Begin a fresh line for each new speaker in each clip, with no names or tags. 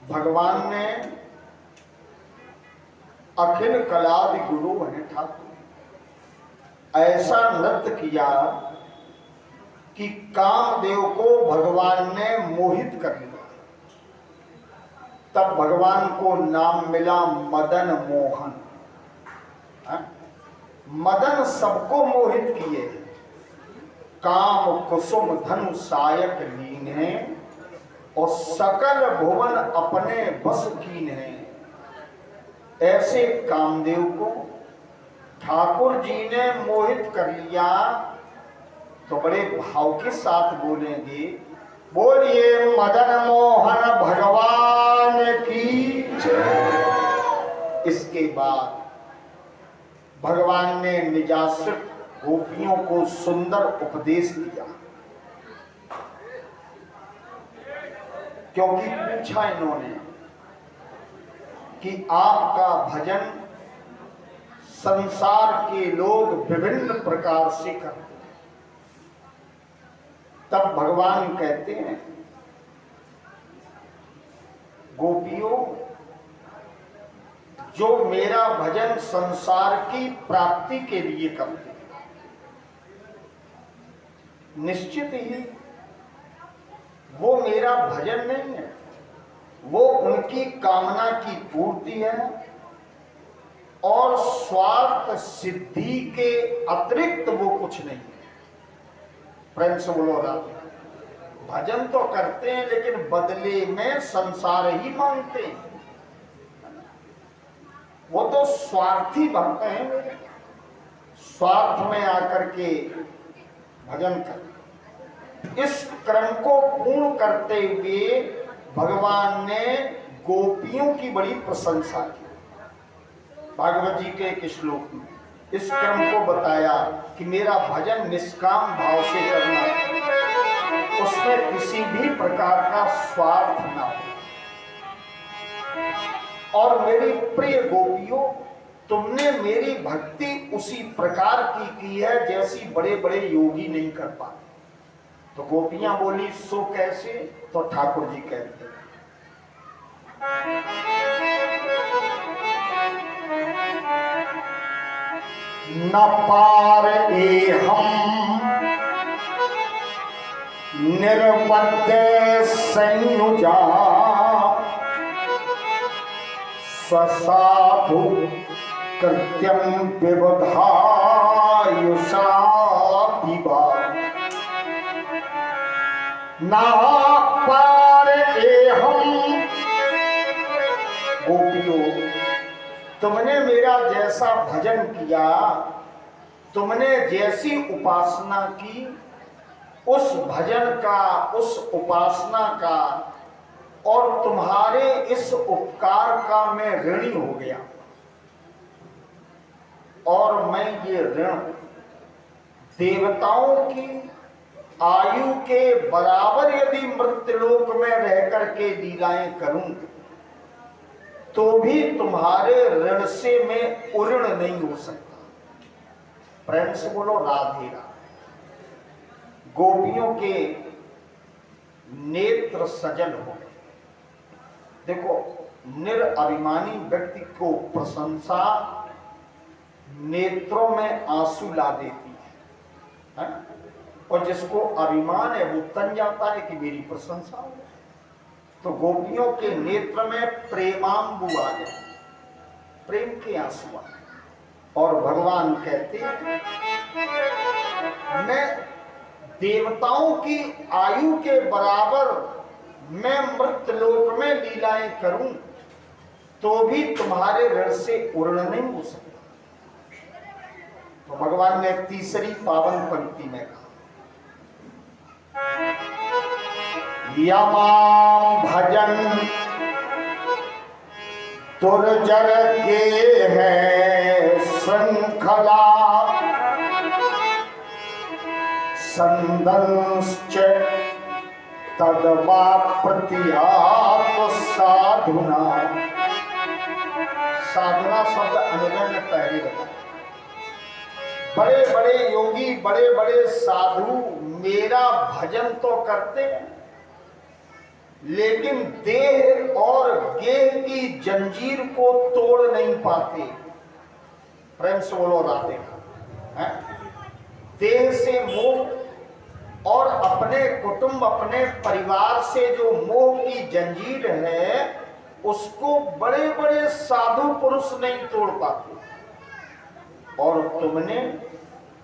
भगवान ने अखिल कलादि गुरु हैं ठाकुर ऐसा नृत्य किया कि कामदेव को भगवान ने मोहित कर लिया। तब भगवान को नाम मिला मदन मोहन। मदन सबको मोहित किए, काम कुसुम धनु सायक लीन है और सकल भुवन अपने बस कीन है। ऐसे कामदेव को ठाकुर जी ने मोहित कर लिया तो बड़े भाव के साथ बोलेंगे, बोलिए मदन मोहन भगवान की जय। इसके बाद भगवान ने निजाश्रित गोपियों को सुंदर उपदेश दिया, क्योंकि पूछा इन्होंने कि आपका भजन संसार के लोग विभिन्न प्रकार से करते हैं। तब भगवान कहते हैं, गोपियों, जो मेरा भजन संसार की प्राप्ति के लिए करते हैं, निश्चित ही वो मेरा भजन नहीं है, वो उनकी कामना की पूर्ति है और स्वार्थ सिद्धि के अतिरिक्त वो कुछ नहीं है। प्रेम से बोलो राधे। भजन तो करते हैं लेकिन बदले में संसार ही मांगते हैं। वो तो स्वार्थी भक्त हैं, स्वार्थ में आकर के भजन करते। इस क्रम को पूर्ण करते हुए भगवान ने गोपियों की बड़ी प्रशंसा की। भागवत जी के एक श्लोक में इस क्रम को बताया कि मेरा भजन निष्काम भाव से करना, उसमें किसी भी प्रकार का स्वार्थ ना हो। और मेरी प्रिय गोपियों, तुमने मेरी भक्ति उसी प्रकार की है जैसी बड़े बड़े योगी नहीं कर पाते। तो गोपियां बोली, सो कैसे? तो ठाकुर जी कहते हैं, न पार हम निर्बद्ध संयुजा स्वसाधु कृत्यम विबधायुषा विभा ना पार हम। गोपियों, तुमने मेरा जैसा भजन किया, तुमने जैसी उपासना की, उस भजन का, उस उपासना का और तुम्हारे इस उपकार का मैं ऋणी हो गया, और मैं ये ऋण देवताओं की आयु के बराबर यदि मृत्युलोक में रह करके लीलाएं करूं तो भी तुम्हारे ऋण से मैं उऋण नहीं हो सकता। प्रेम से बोलो राधे राधे। गोपियों के नेत्र सजल हो गए। देखो, निरअभिमानी व्यक्ति को प्रशंसा नेत्रों में आंसू ला देती है? और जिसको अभिमान है वो तन जाता है कि मेरी प्रशंसा हो। तो गोपियों के नेत्र में प्रेमांबु आ गए, प्रेम के आंसू आ गए। और भगवान कहते हैं मैं देवताओं की आयु के बराबर मैं मृत्युलोक में लीलाएं करूं तो भी तुम्हारे ऋण से उऋण नहीं हो सकता। तो भगवान ने तीसरी पावन पंक्ति में कहा, यमाम भजन दुर्जर के है श्रृंखला, संदंश्च तदवा प्रतिहात साधुना। साधुना शब्द अनुगम में पहले बताया। बड़े बड़े योगी, बड़े बड़े साधु मेरा भजन तो करते हैं, लेकिन देह और गेह की जंजीर को तोड़ नहीं पाते। प्रेम से बोलो राधे राधे। देह से मोह और अपने कुटुंब, अपने परिवार से जो मोह की जंजीर है उसको बड़े बड़े साधु पुरुष नहीं तोड़ पाते। और तुमने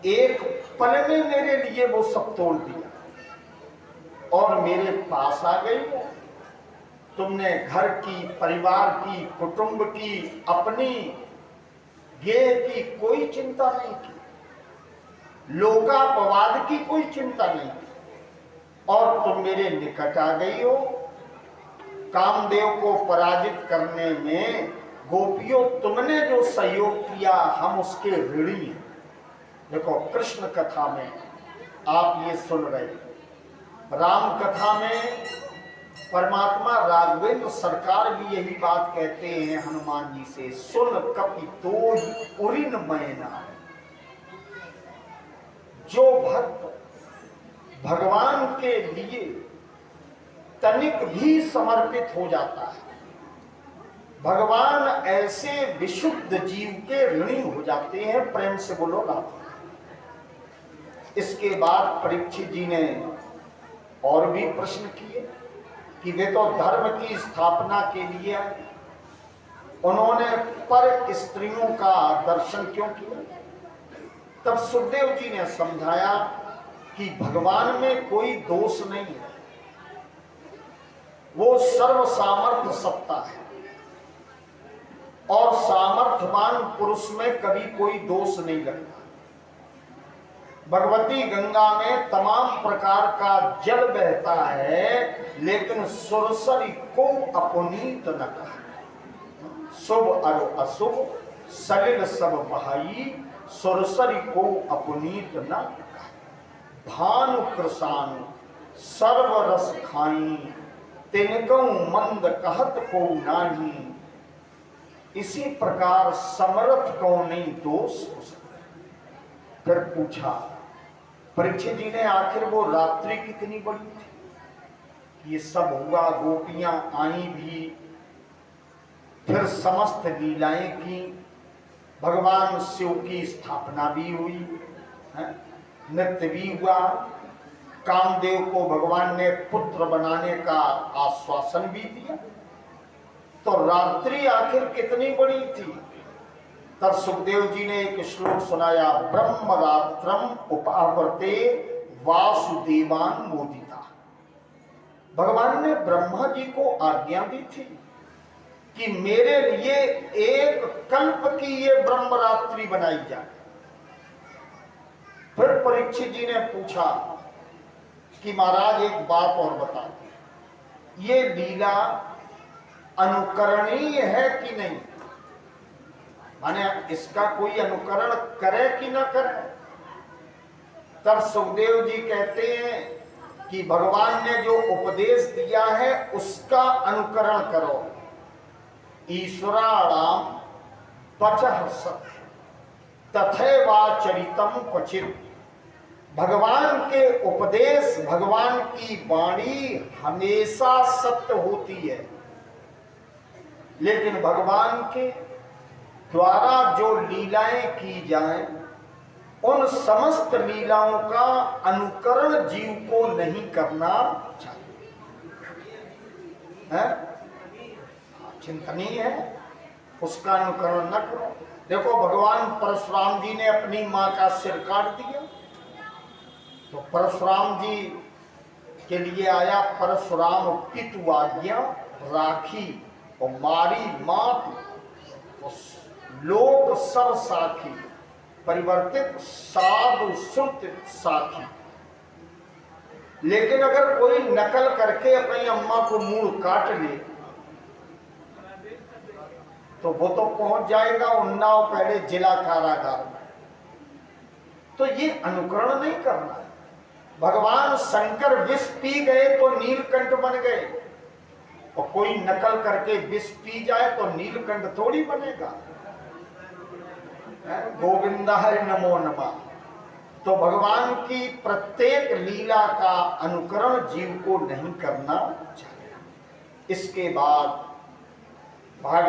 एक पल में मेरे लिए वो सब तोड़ दिया और मेरे पास आ गई हो। तुमने घर की, परिवार की, कुटुंब की, अपनी गेह की कोई चिंता नहीं की, लोकापवाद की कोई चिंता नहीं की, और तुम मेरे निकट आ गई हो। कामदेव को पराजित करने में गोपियों तुमने जो सहयोग किया हम उसके ऋणी हैं। देखो, कृष्ण कथा में आप ये सुन रहे, राम कथा में परमात्मा राघवेंद्र सरकार भी यही बात कहते हैं हनुमान जी से, सुन कपि तो उरिन मैना। जो भक्त भगवान के लिए तनिक भी समर्पित हो जाता है, भगवान ऐसे विशुद्ध जीव के ऋणी हो जाते हैं। प्रेम से बोलो राधे। इसके बाद परीक्षित जी ने और भी प्रश्न किए कि वे तो धर्म की स्थापना के लिए आए, उन्होंने पर स्त्रियों का दर्शन क्यों किया? तब सुखदेव जी ने समझाया कि भगवान में कोई दोष नहीं है, वो सर्व सामर्थ्य सत्ता है और सामर्थ्यवान पुरुष में कभी कोई दोष नहीं लगता। भगवती गंगा में तमाम प्रकार का जल बहता है, लेकिन सुरसरी को अपनीत न कहा। शुभ और अशुभ सलिल सब बहाई, सुरसरी को अपनीत न कहा। भानु कृषानु सर्व रस खाई, तिनकौ मंद कहत को नाही। इसी प्रकार समर्थ को नहीं दोष हो सकता। फिर पूछा परीक्षित जी ने, आखिर वो रात्रि कितनी बड़ी थी? ये सब हुआ, गोपियां आई भी, फिर समस्त लीलाएं की, भगवान शिव की स्थापना भी हुई, नृत्य भी हुआ, कामदेव को भगवान ने पुत्र बनाने का आश्वासन भी दिया। तो रात्रि आखिर कितनी बड़ी थी? तब सुखदेव जी ने एक श्लोक सुनाया, ब्रह्म रात्रम उपावर्ते वासुदेवान मोदिता। भगवान ने ब्रह्मा जी को आज्ञा दी थी कि मेरे लिए एक कल्प की ये ब्रह्म रात्रि बनाई जाए। फिर परीक्षित जी ने पूछा कि महाराज एक बात और बता दो, ये लीला अनुकरणीय है कि नहीं, माने इसका कोई अनुकरण करे कि ना करे। तब सुखदेव जी कहते हैं कि भगवान ने जो उपदेश दिया है उसका अनुकरण करो। ईश्वराणाम त्वचः सत्य तथैवाचरितम क्वचित्। भगवान के उपदेश, भगवान की वाणी हमेशा सत्य होती है, लेकिन भगवान के द्वारा जो लीलाएं की जाएं, उन समस्त लीलाओं का अनुकरण जीव को नहीं करना चाहिए। है? चिंतनीय है, उसका अनुकरण न करो। देखो भगवान परशुराम जी ने अपनी मां का सिर काट दिया, तो परशुराम जी के लिए आया परशुराम पितु आज्ञा राखी और मारी मात लोक सब साखी परिवर्तित साधु श्रुत साखी। लेकिन अगर कोई नकल करके अपनी अम्मा को मूड़ काट ले तो वो तो पहुंच जाएगा उन्नाव पहले जिला कारागार में। तो ये अनुकरण नहीं करना है। भगवान शंकर विष पी गए तो नीलकंठ बन गए, और कोई नकल करके विष पी जाए तो नीलकंठ थोड़ी बनेगा। गोविंदाय नमो नमः। तो भगवान की प्रत्येक लीला का अनुकरण जीव को नहीं करना चाहिए। इसके बाद भाग